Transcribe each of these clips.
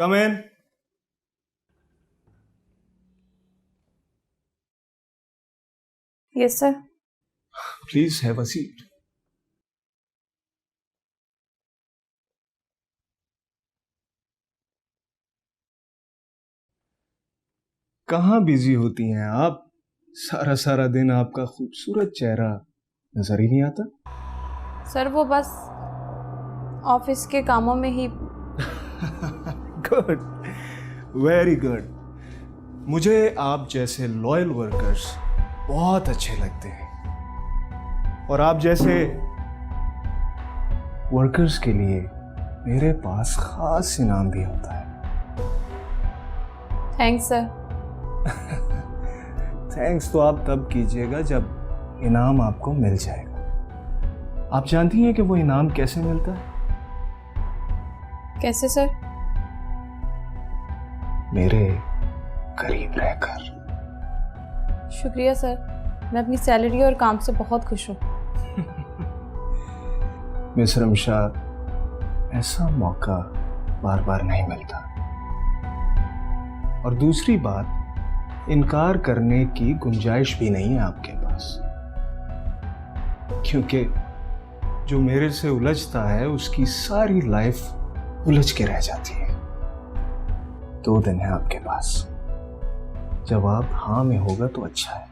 Come in. Yes sir. Please have a seat. कहाँ busy होती हैं आप? सारा सारा दिन आपका खूबसूरत चेहरा नजर ही नहीं आता। सर वो बस ऑफिस के कामों में ही। Good, very good. मुझे आप जैसे लॉयल वर्कर्स बहुत अच्छे लगते हैं और आप जैसे वर्कर्स के लिए मेरे पास खास इनाम भी होता है। Thanks sir. थैंक्स तो आप तब कीजिएगा जब इनाम आपको मिल जाएगा। आप जानती हैं कि वो इनाम कैसे मिलता है? कैसे सर? मेरे करीब रहकर। शुक्रिया सर, मैं अपनी सैलरी और काम से बहुत खुश हूँ। मिस रमशाद, ऐसा मौका बार बार नहीं मिलता। और दूसरी बात, इनकार करने की गुंजाइश भी नहीं है आपके पास, क्योंकि जो मेरे से उलझता है उसकी सारी लाइफ उलझ के रह जाती है। 2 दिन है आपके पास। जब आप हाँ में होगा तो अच्छा है,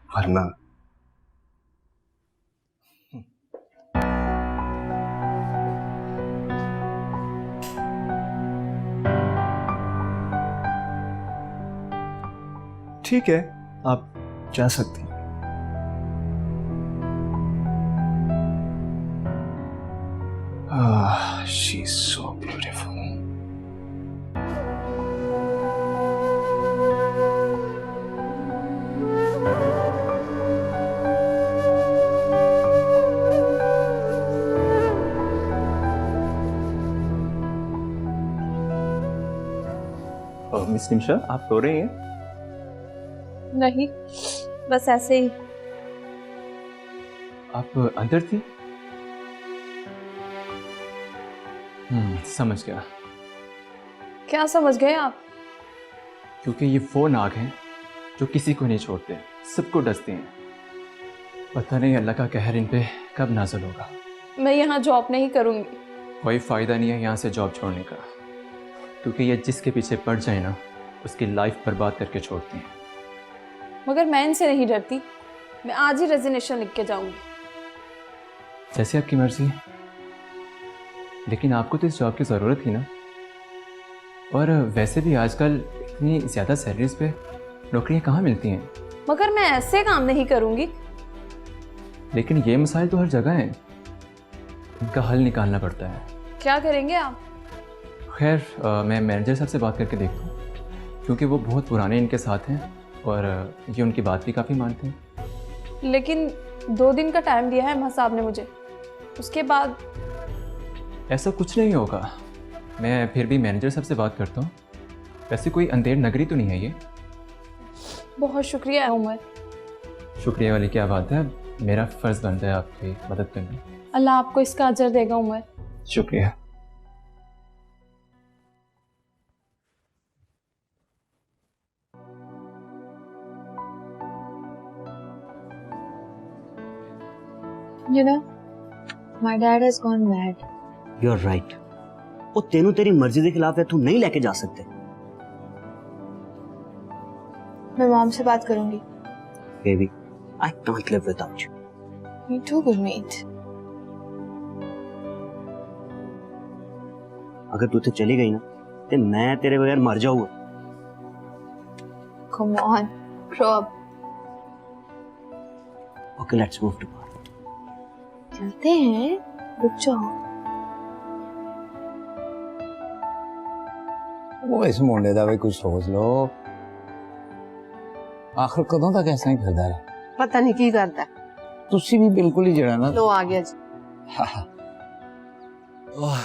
वरना ठीक है, आप जा सकती हैं। She's so beautiful. Miss Nimisha, आप रो रही हैं? नहीं, बस ऐसे ही। आप अंदर थी? समझ गया। क्या समझ गए आप? क्योंकि ये वो नाग हैं जो किसी को नहीं छोड़ते, सबको डसते हैं। पता नहीं अल्लाह का कहर इन पे कब नाज़िल होगा। मैं यहाँ जॉब नहीं करूँगी। कोई फ़ायदा नहीं है यहाँ से जॉब छोड़ने का, क्योंकि ये जिसके पीछे पड़ जाए ना, उसकी लाइफ बर्बाद करके छोड़ते हैं। मगर मैं इनसे नहीं डरती। मैं आज ही रेजिग्नेशन लिख के जाऊँगी। जैसे आपकी मर्जी। लेकिन आपको तो इस जॉब की ज़रूरत थी ना। और वैसे भी आजकल इतनी ज़्यादा सैलरीज पे नौकरियाँ कहाँ मिलती हैं। मगर मैं ऐसे काम नहीं करूँगी। लेकिन ये मसाइल तो हर जगह हैं, इनका हल निकालना पड़ता है। क्या करेंगे आप? खैर, मैं मैनेजर साहब से बात करके देखता हूँ, क्योंकि वो बहुत पुराने इनके साथ हैं और ये उनकी बात भी काफ़ी मानते हैं। लेकिन 2 दिन का टाइम दिया है अम्मा साहब ने मुझे, उसके बाद। ऐसा कुछ नहीं होगा, मैं फिर भी मैनेजर साहब से बात करता हूँ। वैसे कोई अंधेर नगरी तो नहीं है ये। बहुत शुक्रिया उमर। शुक्रिया वाली क्या बात है, मेरा फ़र्ज़ बनता है आपकी मदद करना। अल्लाह आपको इसका अजर देगा उमर। शुक्रिया। You know, my dad has gone mad. You're right. वो तेनू तेरी मर्जी के खिलाफ है, तू नहीं लेके जा सकते। मैं मॉम से बात करूंगी। Baby, I can't live without you. Me too, Gurmeet. अगर तू तो चली गई ना, तो मैं तेरे बगैर मर जाऊंगा। Come on, grow up. Okay, let's move to park. चलते हैं, रुक जाओ। वो इस मुंडे दा भी कुछ सोच लो। आखिर कदों तक ऐसा ही करदा रहे। पता नहीं की करता। तुसी भी बिल्कुल ही जड़ा ना। लो आ गया जी।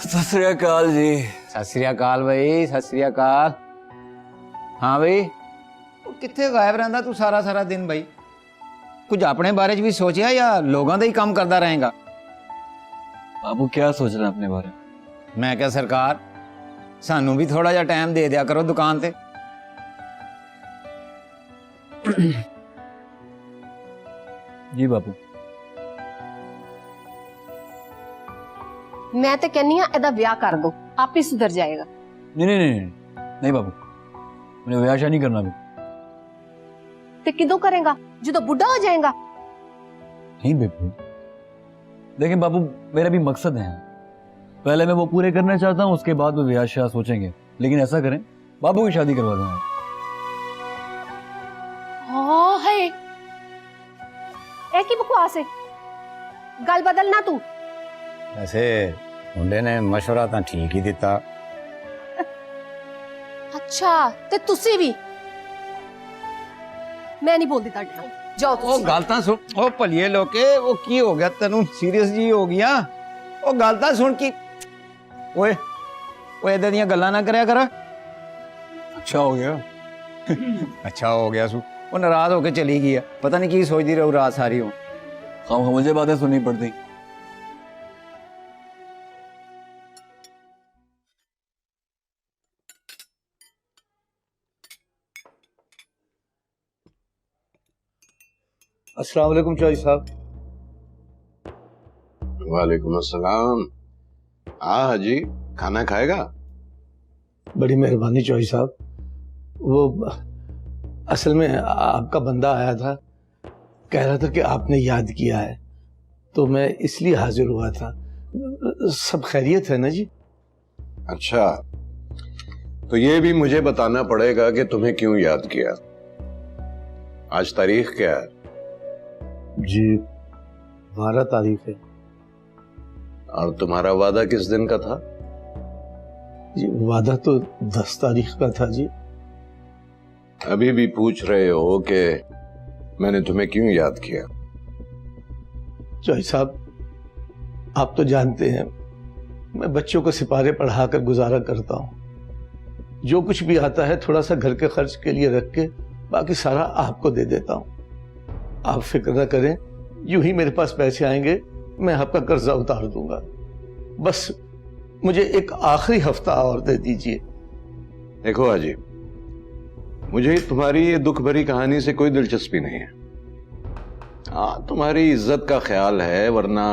सत श्री अकाल जी। सत श्री अकाल भाई, सत श्री अकाल। हाँ भाई, कित्थे गायब रहंदा तू सारा सारा दिन भाई? कुछ अपने बारे च भी सोचिया या लोगों दा ही काम करदा रहेगा? बाबू क्या सोच रहे हैं अपने बारे में? मैं क्या सरकार, सानू भी थोड़ा जा टाइम दे दिया करो दुकान ते। जी बापू। मैं तो कहनी हाँ एदा ब्याह कर दो, आप ही सुधर जाएगा। नहीं नहीं नहीं नहीं बापू, मैंने ब्याह शादी नहीं करना भी। ते किदों करेगा, जो बुढ़ा हो जाएगा? नहीं बेबी, लेकिन बापू मेरा भी मकसद है, पहले मैं वो पूरे करना चाहता हूँ, उसके बाद वो ब्याह शाह सोचेंगे। लेकिन ऐसा करें, बाबू की शादी करवा दें। हाँ है, एक ही बकवास है, गल बदल ना तू। वैसे मुंडे ने मशवरा तो ठीक ही दिता। अच्छा ते तुसी भी? मैं नहीं बोलती ताड़े नाल, जाओ ओ तुसी। गल तां सुन, ओ भलिए लोके, वो की हो गया तेनू? सीरियस जी हो गया? ओ गल तां सुन की, ओए ओए इदां दियां गल्लां ना करया कर। अच्छा हो गया। अच्छा हो गया सू, वो नाराज होके चली गई है, पता नहीं की सोचती रहू रात सारी हो। हम मुझे बातें सुननी पड़ती। अस्सलाम वालेकुम चौधरी साहब। वालेकुम अस्सलाम। हाँ हाजी, खाना खाएगा? बड़ी मेहरबानी चौधरी साहब। वो असल में आपका बंदा आया था, कह रहा था कि आपने याद किया है, तो मैं इसलिए हाजिर हुआ था। सब खैरियत है ना जी? अच्छा, तो ये भी मुझे बताना पड़ेगा कि तुम्हें क्यों याद किया। आज तारीख क्या है? जी 12 तारीख है। और तुम्हारा वादा किस दिन का था? जी वादा तो 10 तारीख का था जी। अभी भी पूछ रहे हो कि मैंने तुम्हें क्यों याद किया? चौधरी साहब, आप तो जानते हैं मैं बच्चों को सिपारे पढ़ाकर गुजारा करता हूँ। जो कुछ भी आता है थोड़ा सा घर के खर्च के लिए रख के बाकी सारा आपको दे देता हूँ। आप फिक्र न करें, यूं ही मेरे पास पैसे आएंगे मैं आपका कर्जा उतार दूंगा। बस मुझे एक आखिरी हफ्ता और दे दीजिए। देखो हाजी, मुझे तुम्हारी ये दुख भरी कहानी से कोई दिलचस्पी नहीं है। हाँ, तुम्हारी इज्जत का ख्याल है, वरना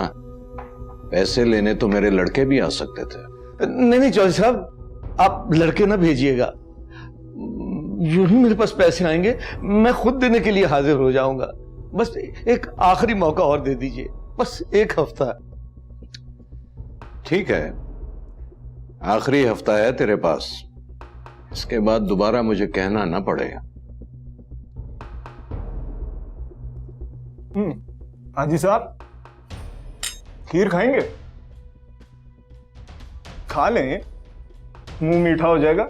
पैसे लेने तो मेरे लड़के भी आ सकते थे। नहीं नहीं चौधरी साहब, आप लड़के ना भेजिएगा। यूं ही मेरे पास पैसे आएंगे मैं खुद देने के लिए हाजिर हो जाऊंगा। बस एक आखिरी मौका और दे दीजिए, बस एक हफ्ता। ठीक है, आखिरी हफ्ता है तेरे पास, इसके बाद दोबारा मुझे कहना ना पड़ेगा। हाजी साहब, खीर खाएंगे? खा लें, मुंह मीठा हो जाएगा।